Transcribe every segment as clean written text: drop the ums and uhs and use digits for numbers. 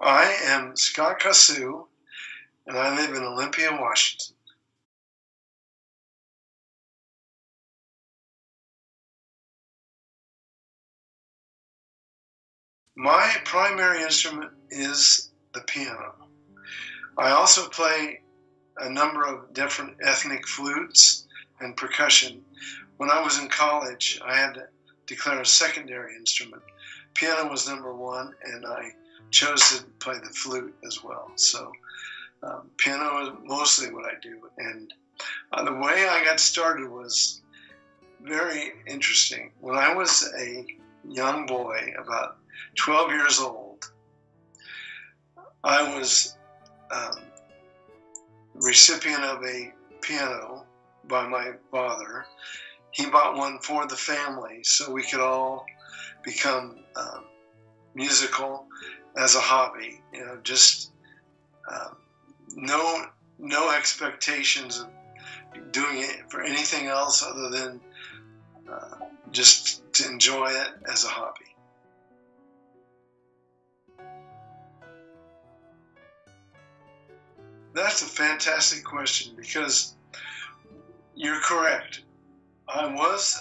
I am Scott Cossu, and I live in Olympia, Washington. My primary instrument is the piano. I also play a number of different ethnic flutes and percussion. When I was in college, I had to declare a secondary instrument. Piano was number one, and I chose to play the flute as well. So, piano is mostly what I do. And the way I got started was very interesting. When I was a young boy, about 12 years old, I was recipient of a piano by my father. He bought one for the family so we could all become musical as a hobby. You know, just no expectations of doing it for anything else other than just to enjoy it as a hobby. That's a fantastic question because you're correct. I was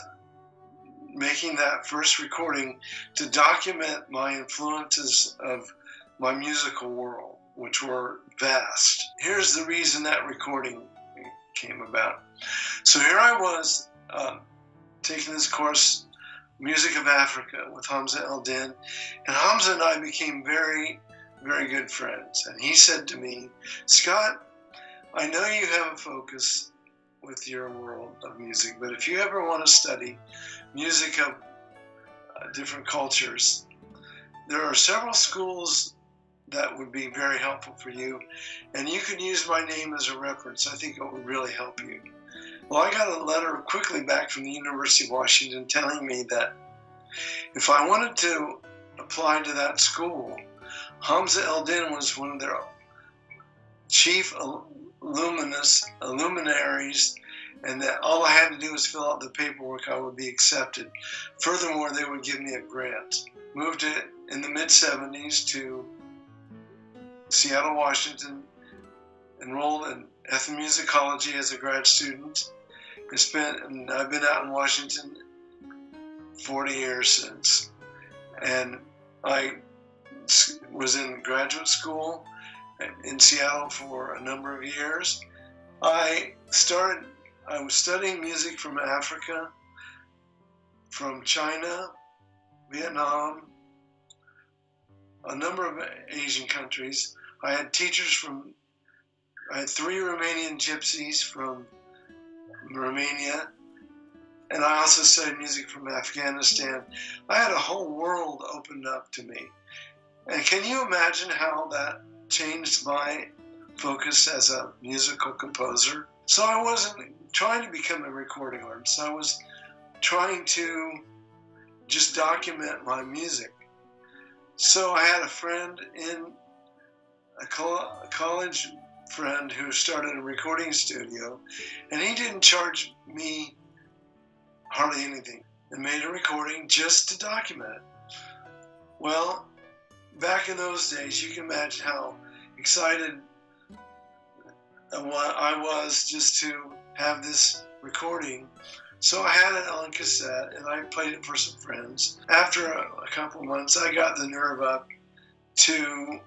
making that first recording to document my influences of my musical world, which were vast. Here's the reason that recording came about. So here I was taking this course, Music of Africa, with Hamza El-Din, and Hamza and I became very, very good friends. And he said to me, Scott, I know you have a focus with your world of music, but if you ever want to study music of different cultures, there are several schools that would be very helpful for you, and you can use my name as a reference. I think it would really help you. Well, I got a letter quickly back from the University of Washington telling me that if I wanted to apply to that school, Hamza El-Din was one of their chief luminaries, and that all I had to do was fill out the paperwork, I would be accepted. Furthermore, they would give me a grant. Moved in the mid-70s to Seattle, Washington, enrolled in ethnomusicology as a grad student. And I've been out in Washington 40 years since. And I was in graduate school in Seattle for a number of years. I was studying music from Africa, from China, Vietnam, a number of Asian countries. I had three Romanian gypsies from Romania, and I also studied music from Afghanistan. I had a whole world opened up to me. And can you imagine how that changed my focus as a musical composer? So I wasn't trying to become a recording artist. I was trying to just document my music. So I had a friend a college friend who started a recording studio, and he didn't charge me hardly anything, and made a recording just to document it. Well, back in those days, you can imagine how excited I was just to have this recording. So I had it on cassette, and I played it for some friends. After a couple of months, I got the nerve up to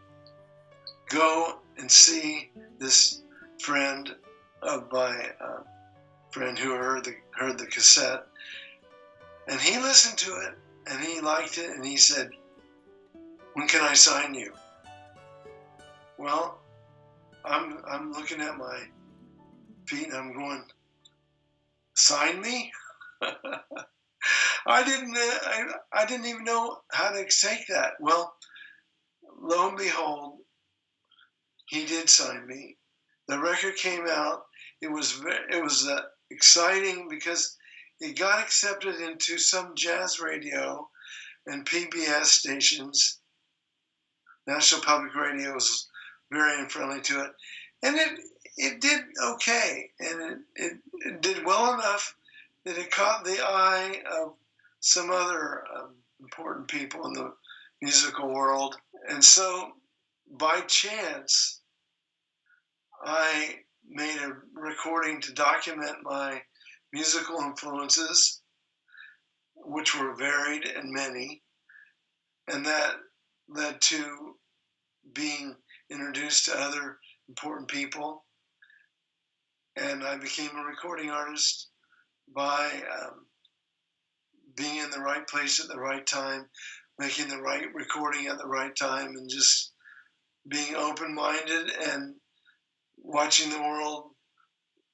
go and see this friend of my friend who heard the cassette, and he listened to it, and he liked it, and he said, "When can I sign you?" Well, I'm looking at my feet, and I'm going, "Sign me?" I didn't even know how to take that. Well, lo and behold, he did sign me. The record came out. It was exciting because it got accepted into some jazz radio and PBS stations. National Public Radio was very unfriendly to it, and it did okay, and it did well enough that it caught the eye of some other important people in the musical world. And so by chance, I made a recording to document my musical influences, which were varied and many, and that led to being introduced to other important people. And I became a recording artist by being in the right place at the right time, making the right recording at the right time, and just being open-minded and watching the world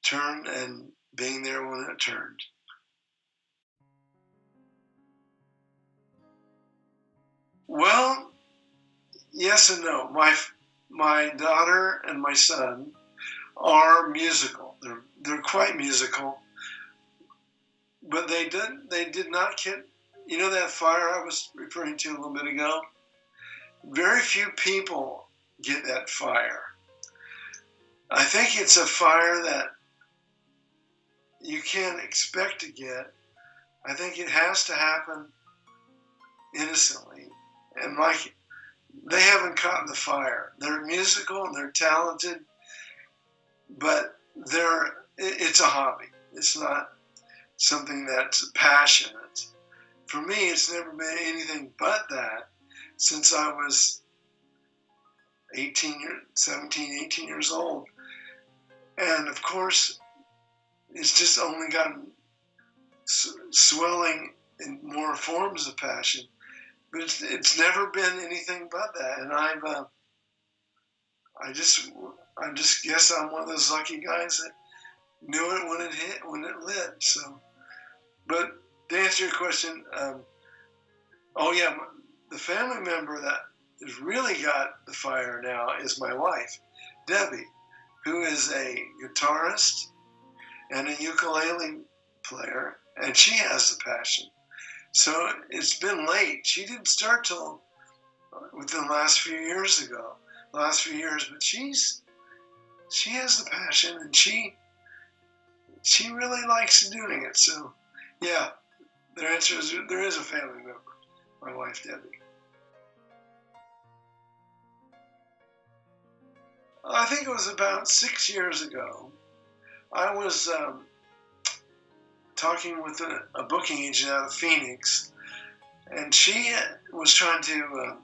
turn and being there when it turned. Well, yes and no. My daughter and my son are musical. They're quite musical, but they did not get, you know, that fire I was referring to a little bit ago. Very few people get that fire. I think it's a fire that you can't expect to get. I think it has to happen innocently, and like they haven't caught the fire. They're musical and they're talented, but it's a hobby. It's not something that's passionate. For me, it's never been anything but that since I was 17, 18 years old. And of course, it's just only gotten swelling in more forms of passion. But it's never been anything but that. And I just guess I'm one of those lucky guys that knew it when it hit, when it lit. So, but to answer your question, oh yeah, the family member that has really got the fire now is my wife, Debbie, who is a guitarist and a ukulele player, and she has the passion. So it's been late. She didn't start till within the last few years, but she has the passion, and she really likes doing it. So yeah, the answer is there is a family member, my wife Debbie. I think it was about 6 years ago. I was talking with a booking agent out of Phoenix, and she was trying to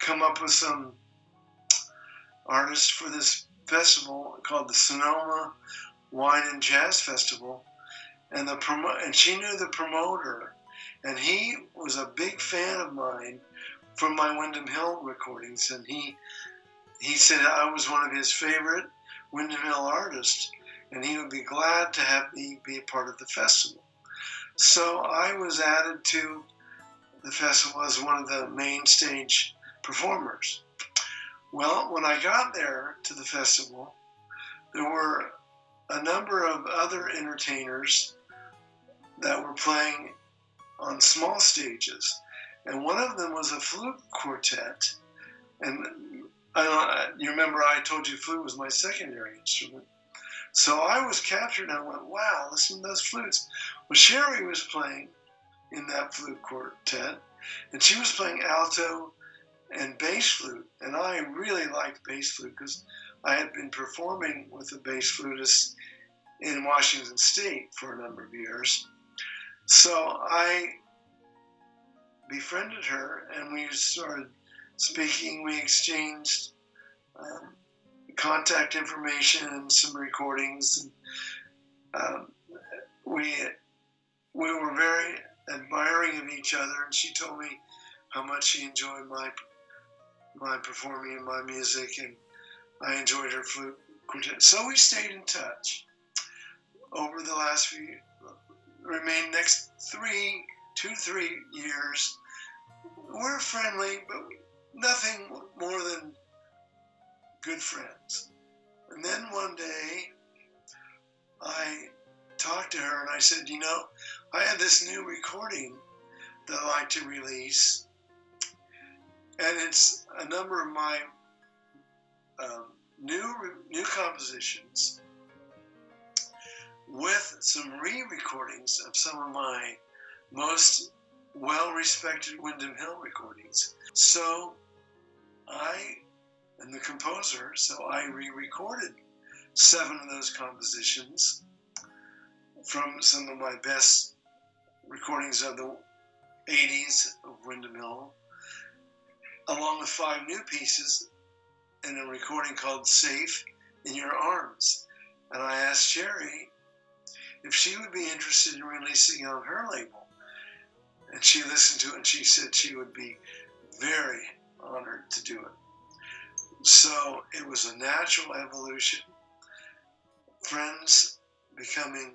come up with some artists for this festival called the Sonoma Wine and Jazz Festival, and she knew the promoter, and he was a big fan of mine from my Windham Hill recordings, and he said I was one of his favorite Windham Hill artists, and he would be glad to have me be a part of the festival. So I was added to the festival as one of the main stage performers. Well, when I got there to the festival, there were a number of other entertainers that were playing on small stages, and one of them was a flute quartet. And you remember I told you flute was my secondary instrument. So I was captured, and I went, wow, listen to those flutes. Well, Sherry was playing in that flute quartet, and she was playing alto and bass flute. And I really liked bass flute because I had been performing with a bass flutist in Washington State for a number of years. So I befriended her, and we started speaking. We exchanged contact information and some recordings. And, we were very admiring of each other, and she told me how much she enjoyed my performing and my music, and I enjoyed her flute quartet. So we stayed in touch over the last remained next 2 to 3 years. We're friendly, but nothing more than good friends. And then one day, I talked to her and I said, you know, I had this new recording that I'd like to release, and it's a number of my new compositions with some re-recordings of some of my most well-respected Windham Hill recordings. So I and the composer, so I re-recorded 7 of those compositions from some of my best recordings of the 80s of Windham Hill, along with 5 new pieces in a recording called Safe in Your Arms. And I asked Sherry if she would be interested in releasing it on her label. And she listened to it and she said she would be very honored to do it. So it was a natural evolution, friends becoming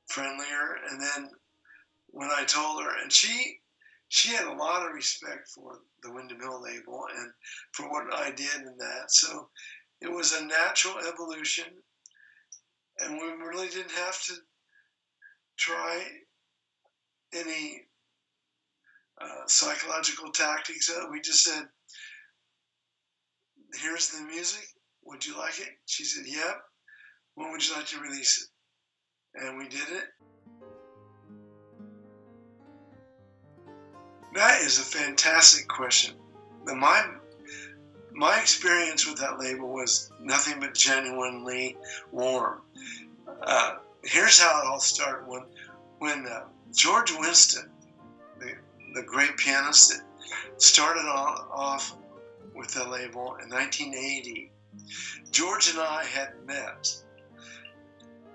friendlier. And then when I told her, and she had a lot of respect for the Windham Hill label and for what I did in that. So it was a natural evolution, and we really didn't have to try any psychological tactics. We just said, here's the music. Would you like it? She said, yep. When would you like to release it? And we did it. That is a fantastic question. My experience with that label was nothing but genuinely warm. Here's how it all started. When George Winston, the great pianist that started off with the label in 1980, George and I had met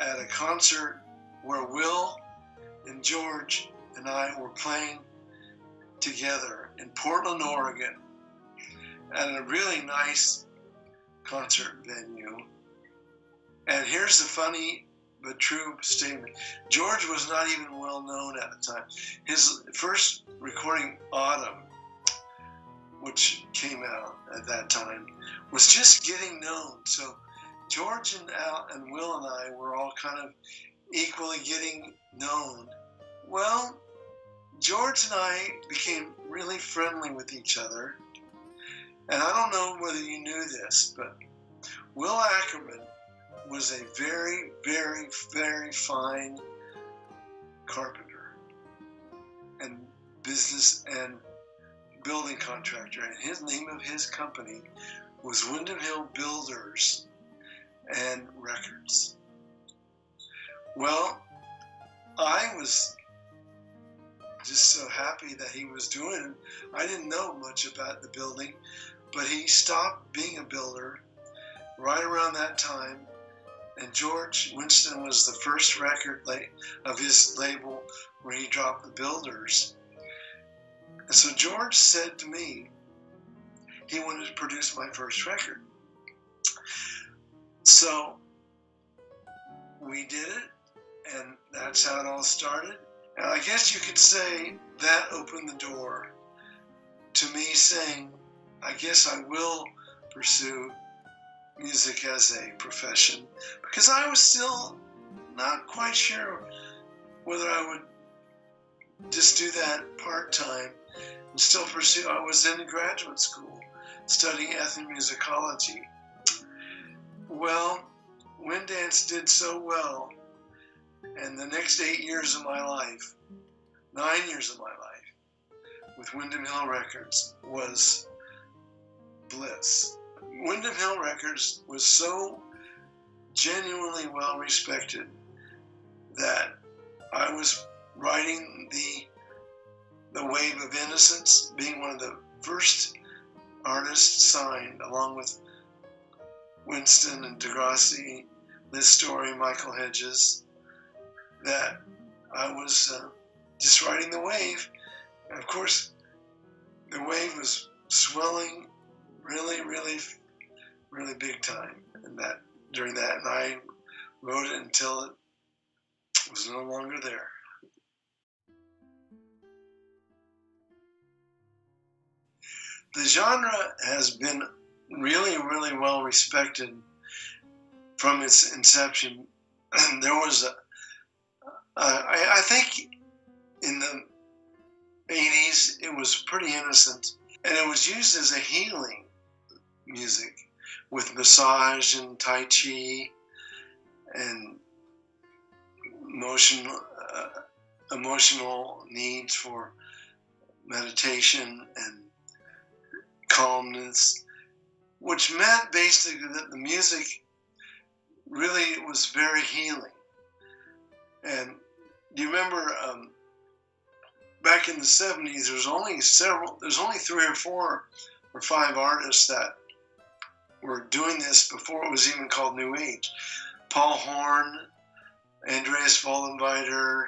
at a concert where Will and George and I were playing together in Portland, Oregon, at a really nice concert venue. And here's the funny but true statement. George was not even well known at the time. His first recording, Autumn, which came out at that time, was just getting known. So George and Al and Will and I were all kind of equally getting known. Well, George and I became really friendly with each other. And I don't know whether you knew this, but Will Ackerman was a very, very, very fine carpenter and business and building contractor. And his name of his company was Windham Hill Builders and Records. Well, I was just so happy that he was doing it. I didn't know much about the building, but he stopped being a builder right around that time. And George Winston was the first record of his label where he dropped the Builders. And so George said to me he wanted to produce my first record. So we did it, and that's how it all started. And I guess you could say that opened the door to me saying, I guess I will pursue music as a profession, because I was still not quite sure whether I would just do that part-time and still pursue. I was in graduate school studying ethnomusicology. Well, Wind Dance did so well, and the next 8 years of my life, 9 years of my life with Windham Hill Records was bliss. Windham Hill Records was so genuinely well respected that I was riding the wave of innocence, being one of the first artists signed, along with Winston and Degrassi, Liz Story, Michael Hedges, that I was just riding the wave. And of course, the wave was swelling really, really, really big time. And during that, and I rode it until it was no longer there. The genre has been really, really well respected from its inception. There was I think in the 80s it was pretty innocent, and it was used as a healing music with massage and tai chi and emotional needs for meditation and calmness, which meant basically that the music really was very healing. And you remember back in the 70s, there's only 3 or 4 or 5 artists that were doing this before it was even called New Age. Paul Horn, Andreas Vollenweider,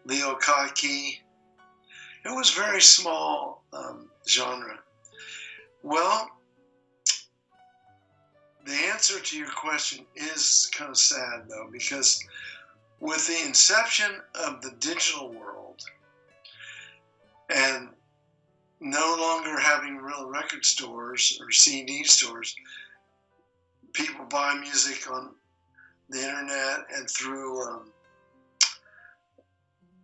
Leo Kaki. It was very small genre. Well, the answer to your question is kind of sad, though, because with the inception of the digital world and no longer having real record stores or CD stores, people buy music on the internet and through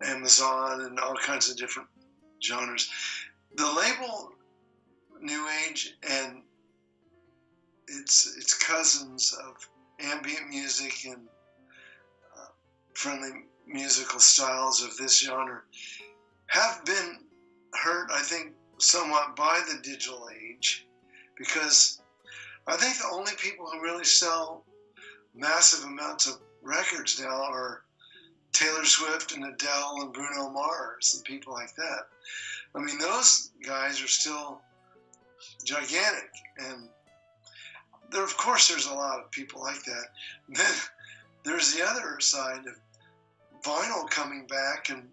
Amazon and all kinds of different genres. The label New Age and its cousins of ambient music and friendly musical styles of this genre have been hurt, I think, somewhat by the digital age, because I think the only people who really sell massive amounts of records now are Taylor Swift and Adele and Bruno Mars and people like that. I mean, those guys are still gigantic, and there, of course, there's a lot of people like that. Then there's the other side of vinyl coming back, and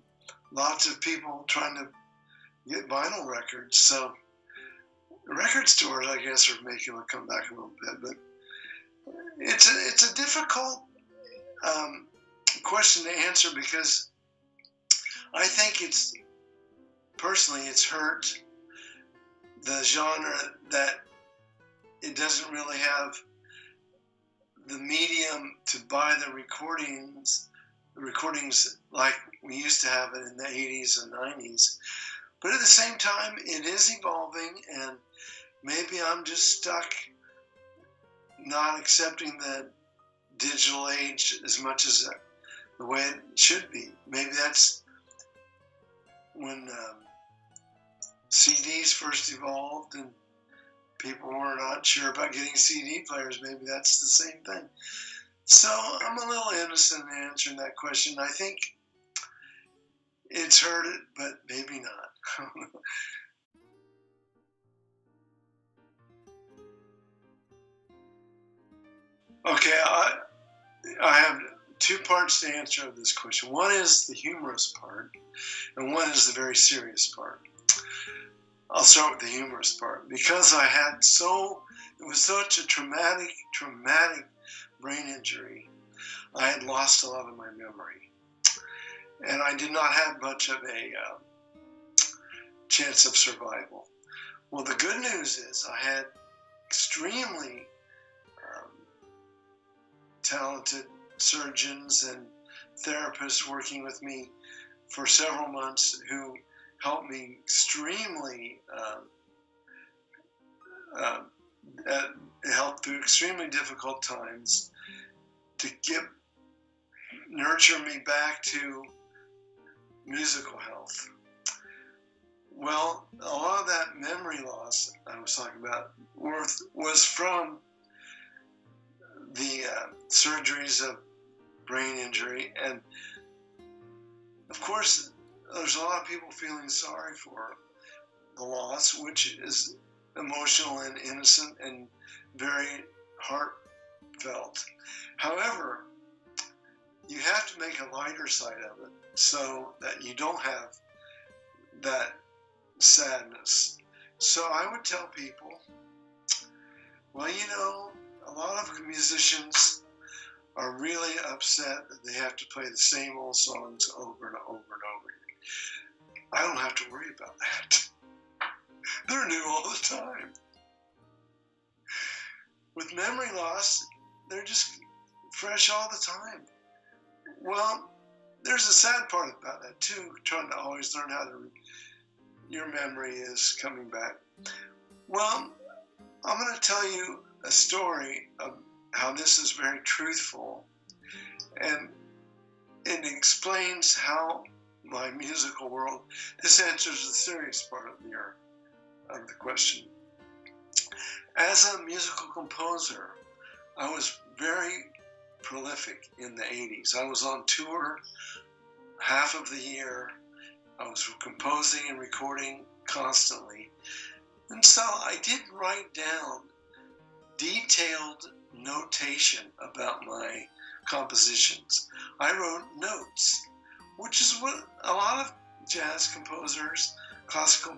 lots of people trying to get vinyl records. So the record stores, I guess, are making them come back a little bit, but it's a difficult question to answer, because I think it's hurt the genre that it doesn't really have the medium to buy the recordings like we used to have it in the 80s and 90s. But at the same time, it is evolving, and maybe I'm just stuck not accepting the digital age as much as the way it should be. Maybe that's when CDs first evolved and people were not sure about getting CD players. Maybe that's the same thing. So I'm a little innocent in answering that question. I think it's hurt it, but maybe not. Okay, I have 2 parts to answer this question. One is the humorous part, and one is the very serious part. I'll start with the humorous part, because it was such a traumatic brain injury. I had lost a lot of my memory, and I did not have much of a chance of survival. Well, the good news is I had extremely talented surgeons and therapists working with me for several months who helped me extremely help through extremely difficult times to nurture me back to musical health. Well, a lot of that memory loss I was talking about was from the surgeries of brain injury, and of course there's a lot of people feeling sorry for the loss, which is emotional and innocent and very heartfelt. However, you have to make a lighter side of it so that you don't have that sadness. So I would tell people, well, a lot of musicians are really upset that they have to play the same old songs over and over and over again. I don't have to worry about that. They're new all the time. With memory loss, they're just fresh all the time. Well, there's a sad part about that too, trying to always learn how your memory is coming back. Well, I'm going to tell you a story of how this is very truthful, and it explains how my musical world, this answers the serious part of of the question. As a musical composer, I was very prolific in the 80s. I was on tour half of the year. I was composing and recording constantly. And so I did write down detailed notation about my compositions. I wrote notes, which is what a lot of jazz composers, classical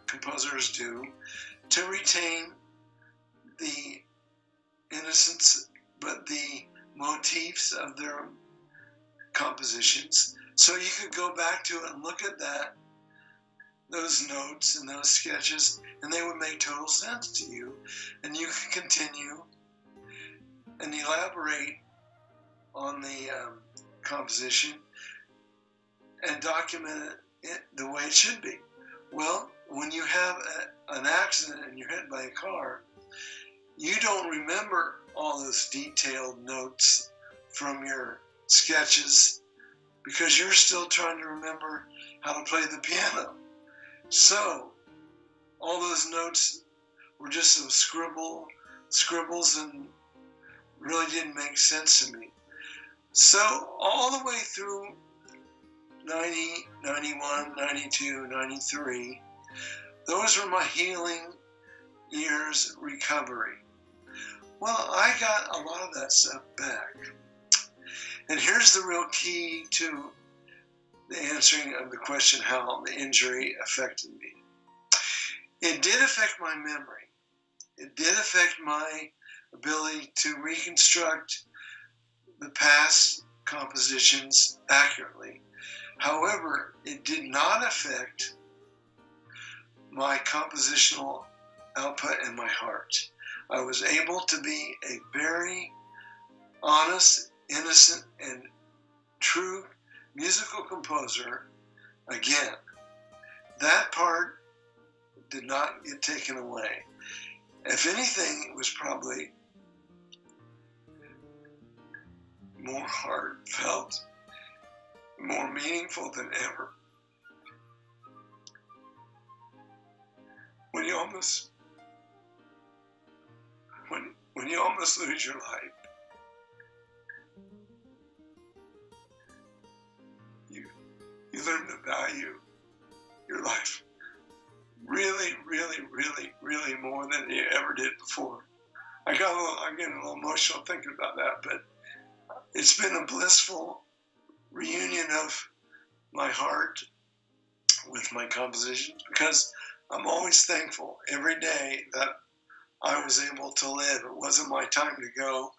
composers do to retain the innocence, but the motifs of their compositions. So you could go back to it and look at those notes and those sketches, and they would make total sense to you, and you can continue and elaborate on the composition and document it the way it should be. Well, when you have an accident and you're hit by a car, you don't remember all those detailed notes from your sketches because you're still trying to remember how to play the piano. So all those notes were just some scribbles and really didn't make sense to me. So all the way through 90, 91, 92, 93, those were my healing years, recovery. Well, I got a lot of that stuff back. And here's the real key to the answering of the question how the injury affected me. It did affect my memory. It did affect my ability to reconstruct the past compositions accurately. However, it did not affect my compositional output and my heart. I was able to be a very honest, innocent, and true musical composer again. That part did not get taken away. If anything, it was probably more heartfelt, more meaningful than ever. When you almost lose your life, you learn to value your life really, really, really, really more than you ever did before. I'm getting a little emotional thinking about that, but it's been a blissful reunion of my heart with my compositions because I'm always thankful every day that I was able to live. It wasn't my time to go.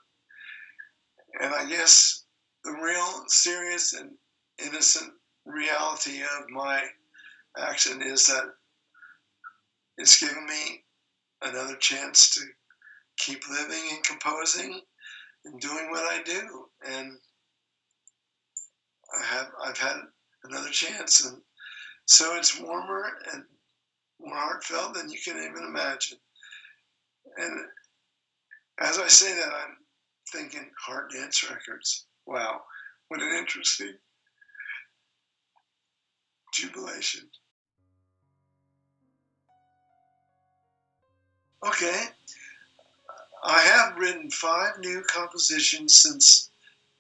And I guess the real serious and innocent reality of my action is that it's given me another chance to keep living and composing and doing what I do. And I've had another chance, and so it's warmer and more heartfelt than you can even imagine. And as I say that, I'm thinking Heart Dance Records. Wow, what an interesting jubilation. Okay, I have written 5 new compositions since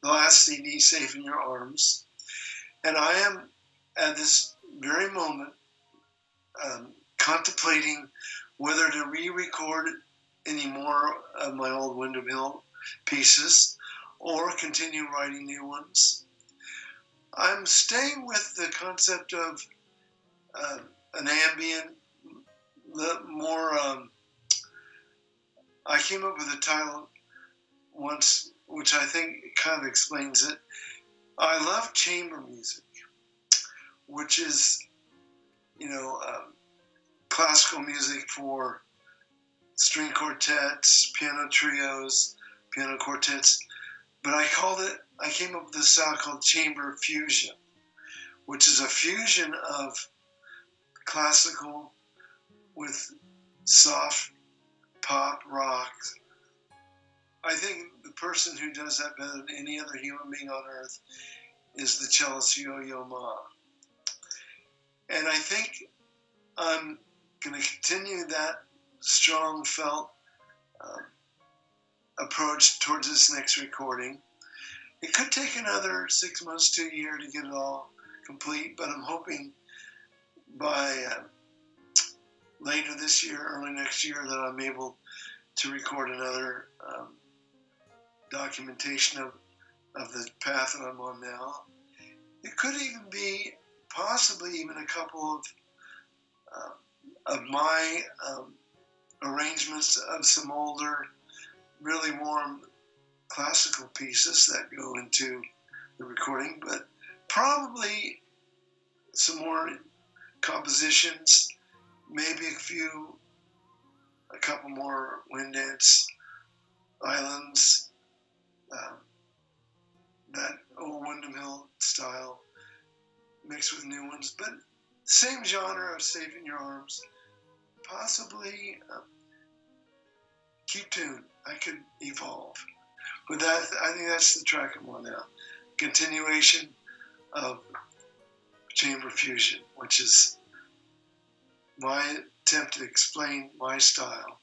the last CD, Safe in Your Arms, and I am at this very moment contemplating whether to re-record any more of my old Windham Hill pieces or continue writing new ones. I'm staying with the concept of an ambient, more, I came up with a title once, which I think kind of explains it. I love chamber music, which is, classical music for string quartets, piano trios, piano quartets. But I came up with a style called chamber fusion, which is a fusion of classical with soft pop rock. I think the person who does that better than any other human being on earth is the cellist Yo-Yo Ma. And I think I'm going to continue that strong felt approach towards this next recording. It could take another 6 months to a year to get it all complete, but I'm hoping by later this year, early next year, that I'm able to record another documentation of the path that I'm on now. It could even be possibly even a couple of my arrangements of some older, really warm classical pieces that go into the recording, but probably some more compositions, maybe a couple more wind dance islands, that old Windham Hill style mixed with new ones, but same genre of Safe in Your Arms. Possibly keep tuned. I could evolve. But that, I think that's the track I'm on now. Continuation of chamber fusion, which is my attempt to explain my style